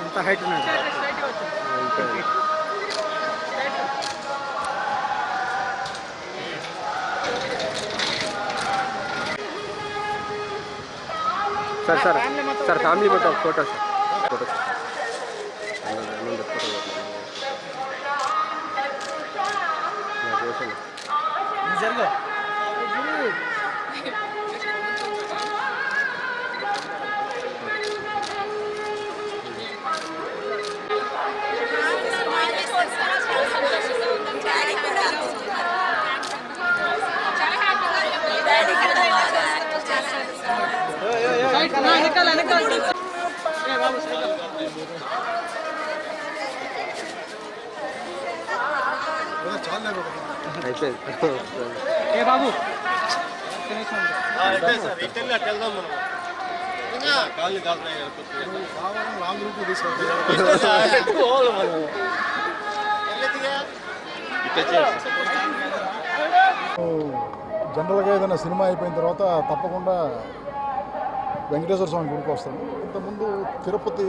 ఇంత హైట్ ఉన్నది sir sir sir family మొత్తం ఫోటో సార్ ఫోటో సార్ జరుగు బాబు జనరల్గా ఏదైనా సినిమా అయిపోయిన తర్వాత తప్పకుండా వెంకటేశ్వర స్వామి గుడికి వస్తాను. ఇంతకుముందు తిరుపతి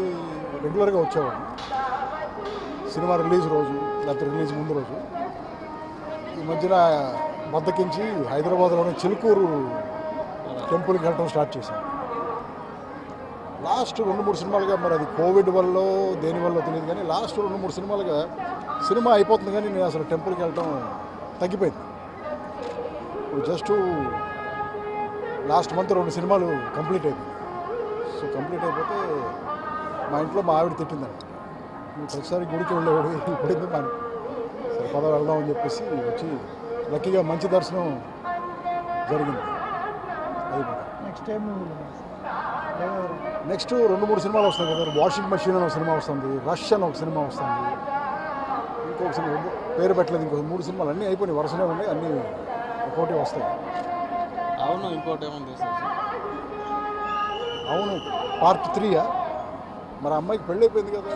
రెగ్యులర్గా వచ్చేవాడు సినిమా రిలీజ్ రోజు లేకపోతే రిలీజ్ ముందు రోజు. ఈ మధ్యన బద్దకించి హైదరాబాద్లోని చిలుకూరు టెంపుల్కి వెళ్ళడం స్టార్ట్ చేశాను. లాస్ట్ 2-3 సినిమాలుగా, మరి అది కోవిడ్ వల్ల దేనివల్ల తెలియదు కానీ, లాస్ట్ 2-3 సినిమాలుగా సినిమా అయిపోతుంది కానీ నేను అసలు టెంపుల్కి వెళ్ళడం తగ్గిపోయింది. ఇప్పుడు జస్ట్ లాస్ట్ మంత్ 2 సినిమాలు కంప్లీట్ అయిపోయింది. సో కంప్లీట్ అయిపోతే మా ఇంట్లో మా ఆవిడ తిట్టిందండి, నువ్వు ప్రతిసారి గుడికి వెళ్ళేవాడు ఇప్పుడైంది మా సరే పద వెళ్దాం అని చెప్పేసి వచ్చి లక్కీగా మంచి దర్శనం జరిగింది. అది నెక్స్ట్ 2-3 సినిమాలు వస్తాయి కదా. వాషింగ్ మెషిన్ అని ఒక సినిమా వస్తుంది, రష్ అని ఒక సినిమా వస్తుంది, ఇంకొక సినిమా పేరు పెట్టలేదు, ఇంకొక 3 సినిమాలు అన్నీ అయిపోయినాయి, వరుసనే ఉన్నాయి, అన్నీ ఒక్కోటి వస్తాయి. అవును ఇంకోటి ఏముంది అవును పార్ట్ 3 మరి అమ్మాయికి పెళ్ళి అయిపోయింది కదా.